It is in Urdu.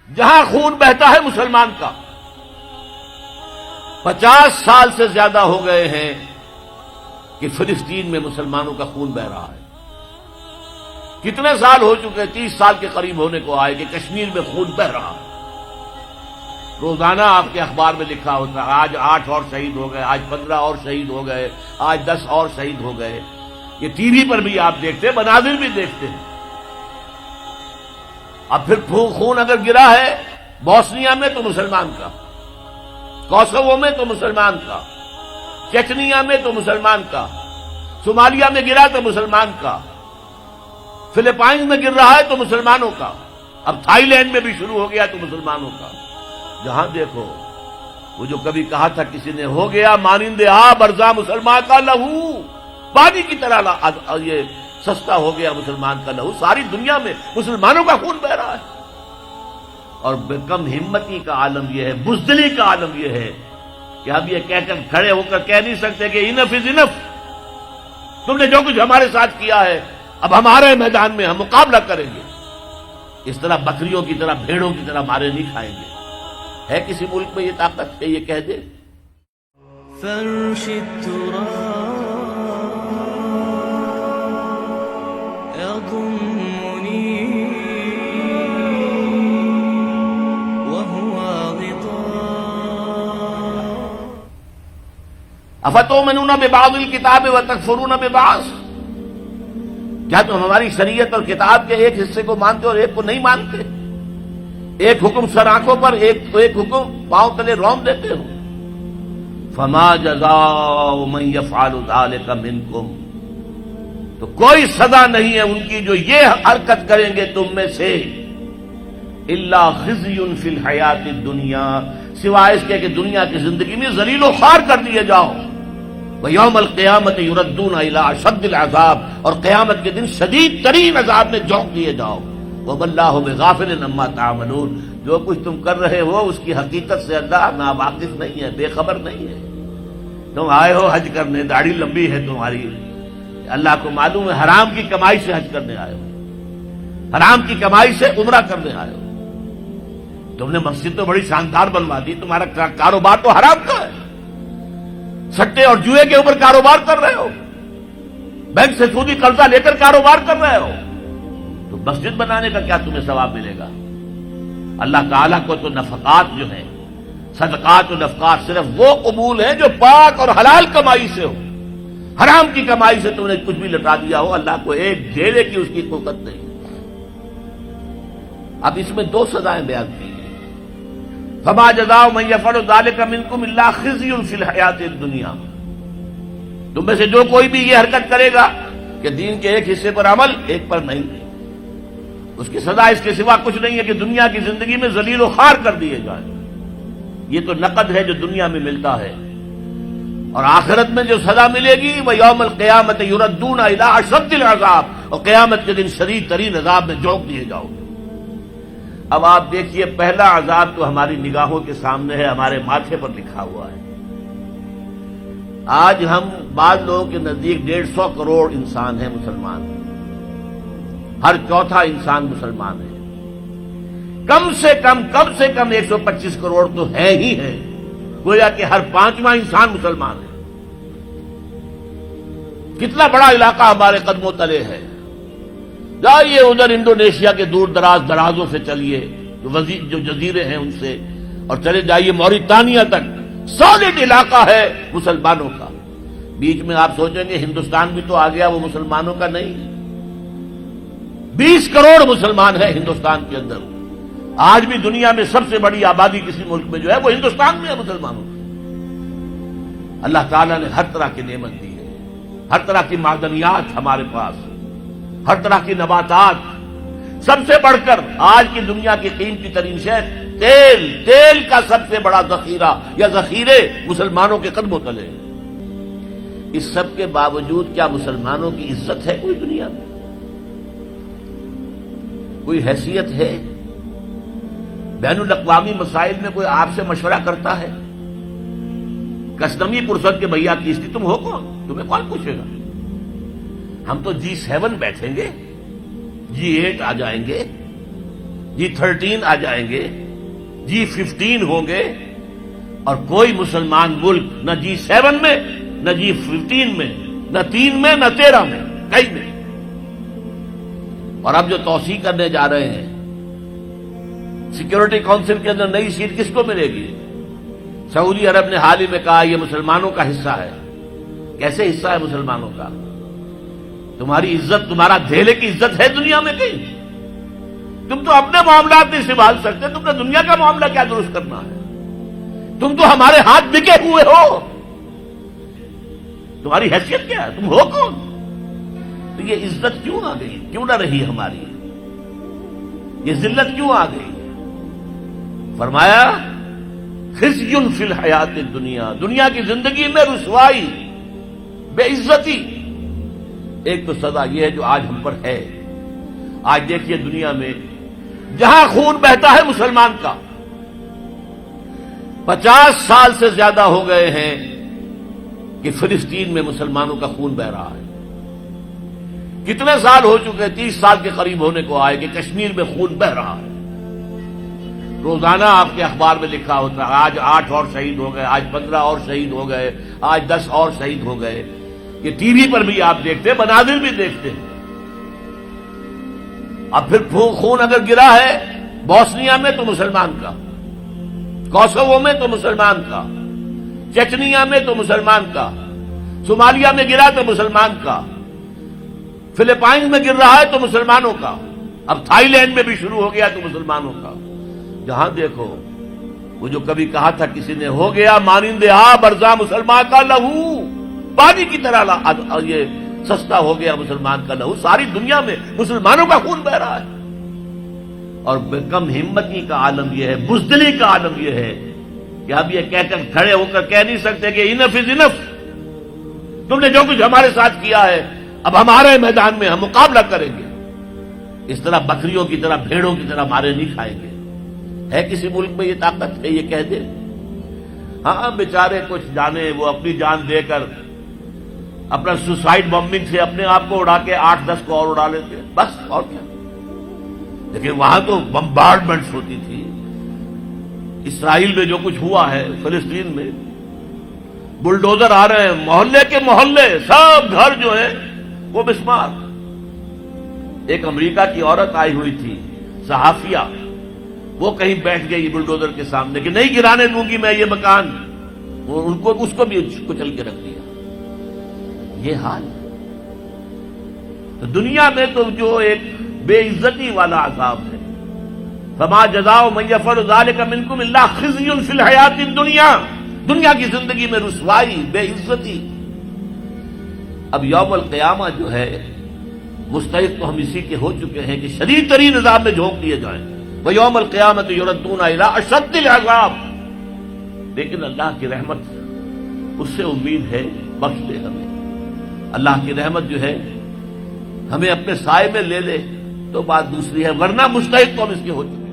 جہاں خون بہتا ہے مسلمان کا. 50 سال سے زیادہ ہو گئے ہیں کہ فلسطین میں مسلمانوں کا خون بہ رہا ہے. کتنے سال ہو چکے؟ 30 سال کے قریب ہونے کو آئے کہ کشمیر میں خون بہ رہا ہے. روزانہ آپ کے اخبار میں لکھا ہوتا ہے آج 8 اور شہید ہو گئے، آج 15 اور شہید ہو گئے، آج 10 اور شہید ہو گئے. یہ ٹی وی پر بھی آپ دیکھتے ہیں، مناظر بھی دیکھتے ہیں. اب پھر خون اگر گرا ہے بوسنیا میں تو مسلمان کا، کوسوو میں تو مسلمان کا، چیچنیا میں تو مسلمان کا، صومالیہ میں گرا تو مسلمان کا، فلپائنز میں گر رہا ہے تو مسلمانوں کا، اب تھائی لینڈ میں بھی شروع ہو گیا تو مسلمانوں کا. جہاں دیکھو وہ جو کبھی کہا تھا کسی نے، ہو گیا مانند آب ارزاں مسلمان کا لہو، پانی کی طرح یہ سستا ہو گیا مسلمان کا لہو. ساری دنیا میں مسلمانوں کا خون بہ رہا ہے. اور کم ہمتی کا عالم یہ ہے، بزدلی کا عالم یہ ہے کہ ہم یہ کہہ کر کھڑے ہو کر کہہ نہیں سکتے کہ انف از انف، تم نے جو کچھ ہمارے ساتھ کیا ہے اب ہمارے میدان میں ہم مقابلہ کریں گے. اس طرح بکریوں کی طرح بھیڑوں کی طرح مارے نہیں کھائیں گے. ہے کسی ملک میں یہ طاقت کہ یہ کہہ دے؟ فرش التراب يضمني وهو غطاء افتؤمنون ببعض الکتاب وتکفرون ببعض، کیا تم ہماری شریعت اور کتاب کے ایک حصے کو مانتے اور ایک کو نہیں مانتے؟ ایک حکم سر آنکھوں پر، ایک حکم پاؤں تلے رون دیتے ہو. فما جزاء من يفعل ذلك منكم، تو کوئی سزا نہیں ہے ان کی جو یہ حرکت کریں گے تم میں سے، الا خزي في الحیات الدنیا، سوائے اس کے کہ دنیا کی زندگی میں ذلیل و خوار کر دیے جاؤ. وَيَوْمَ الْقِيَامَةِ يُرَدُّونَ إِلَىٰ أَشَدِّ الْعَذَابِ، اور قیامت کے دن شدید ترین عذاب میں جھونک دیے جاؤ. وَمَا اللَّهُ بِغَافِلٍ عَمَّا تَعْمَلُونَ، جو کچھ تم کر رہے ہو اس کی حقیقت سے اللہ ناواقف نہیں ہے، بے خبر نہیں ہے. تم آئے ہو حج کرنے، داڑھی لمبی ہے تمہاری، اللہ کو معلوم ہے حرام کی کمائی سے حج کرنے آئے ہو، حرام کی کمائی سے عمرہ کرنے آئے ہو. تم نے مسجد تو بڑی شاندار بنوا دی، تمہارا کاروبار تو حرام کا ہے، سٹے اور جوئے کے اوپر کاروبار کر رہے ہو، بینک سے سودی قرضہ لے کر کاروبار کر رہے ہو، تو مسجد بنانے کا کیا تمہیں ثواب ملے گا؟ اللہ تعالیٰ کو تو نفقات جو ہیں، صدقات و نفقات صرف وہ قبول ہیں جو پاک اور حلال کمائی سے ہو. حرام کی کمائی سے تم نے کچھ بھی لٹا دیا ہو، اللہ کو ایک ڈھیرے کی اس کی قوت نہیں. اب اس میں 2 سزائیں بیان کی ہیں. فما جزاء من يفعل ذلك منكم الا خزي في الحیات الدنیا، تم میں سے جو کوئی بھی یہ حرکت کرے گا کہ دین کے ایک حصے پر عمل ایک پر نہیں، اس کی سزا اس کے سوا کچھ نہیں ہے کہ دنیا کی زندگی میں ذلیل و خوار کر دیے جائیں. یہ تو نقد ہے جو دنیا میں ملتا ہے، اور آخرت میں جو سزا ملے گی وہ یوم القیامت یردون الی اشد العذاب، اور قیامت کے دن شدید ترین عذاب میں جھونک دیے جاؤ گے. اب آپ دیکھیے پہلا عذاب تو ہماری نگاہوں کے سامنے ہے، ہمارے ماتھے پر لکھا ہوا ہے. آج ہم بعض لوگوں کے نزدیک 150 کروڑ انسان ہیں مسلمان، ہر چوتھا انسان مسلمان ہے. کم سے کم 125 کروڑ تو ہے ہی ہے، گویا کہ ہر 5واں انسان مسلمان ہے. کتنا بڑا علاقہ ہمارے قدموں تلے ہے. جائیے ادھر انڈونیشیا کے دور درازوں سے چلیے، جو جزیرے ہیں ان سے، اور چلے جائیے موریتانیہ تک، سالڈ علاقہ ہے مسلمانوں کا. بیچ میں آپ سوچیں گے ہندوستان بھی تو آ گیا، وہ مسلمانوں کا نہیں ہے. 20 کروڑ مسلمان ہیں ہندوستان کے اندر. آج بھی دنیا میں سب سے بڑی آبادی کسی ملک میں جو ہے وہ ہندوستان میں ہے مسلمانوں کی. اللہ تعالیٰ نے ہر طرح کی نعمت دی ہے، ہر طرح کی معدنیات ہمارے پاس، ہر طرح کی نباتات. سب سے بڑھ کر آج کی دنیا کی قیمتی ترین شے تیل کا سب سے بڑا ذخیرہ یا ذخیرے مسلمانوں کے قدموں تلے. اس سب کے باوجود کیا مسلمانوں کی عزت ہے کوئی دنیا میں؟ کوئی حیثیت ہے؟ بین الاقوامی مسائل میں کوئی آپ سے مشورہ کرتا ہے؟ کسٹمی پرسد کے بھیا کیستی تم ہو کون؟ تمہیں کون پوچھے گا؟ ہم تو G7 بیٹھیں گے، G8 آ جائیں گے، G13 آ جائیں گے، G15 ہوں گے، اور کوئی مسلمان ملک نہ G7 میں، نہ G15 میں، نہ 3 میں، نہ 13 میں، کہیں نہیں۔ اور اب جو توسیع کرنے جا رہے ہیں، سیکورٹی کونسل کے اندر نئی سیٹ کس کو ملے گی؟ سعودی عرب نے حال ہی میں کہا یہ مسلمانوں کا حصہ ہے۔ کیسے حصہ ہے مسلمانوں کا؟ تمہاری عزت، تمہارا دھیلے کی عزت ہے دنیا میں کہیں؟ تم تو اپنے معاملات نہیں سنبھال سکتے، تم نے دنیا کا معاملہ کیا درست کرنا ہے؟ تم تو ہمارے ہاتھ بکے ہوئے ہو، تمہاری حیثیت کیا ہے؟ تم ہو کون؟ تو یہ عزت کیوں آ گئی؟ کیوں نہ رہی ہماری؟ یہ ذلت کیوں آ گئی؟ فرمایا خزی فی الحیات الدنیا، دنیا کی زندگی میں رسوائی، بے عزتی۔ ایک تو سزا یہ ہے جو آج ہم پر ہے۔ آج دیکھیے دنیا میں جہاں خون بہتا ہے مسلمان کا، 50 سال سے زیادہ ہو گئے ہیں کہ فلسطین میں مسلمانوں کا خون بہ رہا ہے۔ کتنے سال ہو چکے؟ 30 سال کے قریب ہونے کو آئے کہ کشمیر میں خون بہ رہا ہے۔ روزانہ آپ کے اخبار میں لکھا ہوتا ہے آج 8 اور شہید ہو گئے، آج 15 اور شہید ہو گئے، آج 10 اور شہید ہو گئے۔ یہ ٹی وی پر بھی آپ دیکھتے ہیں، مناظر بھی دیکھتے ہیں۔ اب پھر خون اگر گرا ہے بوسنیا میں تو مسلمان کا، کوسوو میں تو مسلمان کا، چچنیا میں تو مسلمان کا، صومالیہ میں گرا تو مسلمان کا، فلپائنز میں گر رہا ہے تو مسلمانوں کا، اب تھائی لینڈ میں بھی شروع ہو گیا تو مسلمانوں کا۔ جہاں دیکھو وہ جو کبھی کہا تھا کسی نے، ہو گیا مانند آب ارزاں مسلمان کا لہو، پانی کی طرح یہ سستا ہو گیا مسلمان کا لہو۔ ساری دنیا میں مسلمانوں کا خون بہ رہا ہے، اور کم ہمتی کا عالم یہ ہے، بزدلی کا عالم یہ ہے کہ اب یہ کہہ کر کھڑے ہو کر کہہ نہیں سکتے کہ انف از انف، تم نے جو کچھ ہمارے ساتھ کیا ہے اب ہمارے میدان میں ہم مقابلہ کریں گے۔ اس طرح بکریوں کی طرح، بھیڑوں کی طرح مارے نہیں کھائیں گے۔ ہے کسی ملک میں یہ طاقت ہے یہ کہہ دے؟ ہاں بیچارے کچھ جانے وہ اپنی جان دے کر اپنا سوسائڈ بمبنگ سے اپنے آپ کو اڑا کے 8-10 کو اور اڑا لیتے ہیں، بس اور کیا۔ لیکن وہاں تو بمبارڈمنٹس ہوتی تھی۔ اسرائیل میں جو کچھ ہوا ہے، فلسطین میں بلڈوزر آ رہے ہیں، محلے کے محلے سب گھر جو ہیں وہ مسمار۔ ایک امریکہ کی عورت آئی ہوئی تھی صحافیہ، وہ کہیں بیٹھ گئی بلڈوزر کے سامنے کہ نہیں گرانے دوں گی میں یہ مکان، اس کو بھی کچل کے رکھ دیا۔ یہ حال تو دنیا میں تو جو ایک بے عزتی والا عذاب ہے۔ فما جزاء من يفعل ذلك منكم الا خزي في الحیات الدنیا، دنیا کی زندگی میں رسوائی، بے عزتی۔ اب یوم القیامہ جو ہے مستحق تو ہم اسی کے ہو چکے ہیں کہ شدید ترین عذاب میں جھونک دیے جائیں۔ وَيَوْمَ الْقِيَامَةِ يُرَدُّونَ إِلَىٰ أَشَدِّ الْعَذَابِ، لیکن اللہ کی رحمت اس سے امید ہے، بخش دے ہمیں۔ اللہ کی رحمت جو ہے ہمیں اپنے سائے میں لے لے تو بات دوسری ہے، ورنہ مستحق تو ہم اس کے ہو چکے۔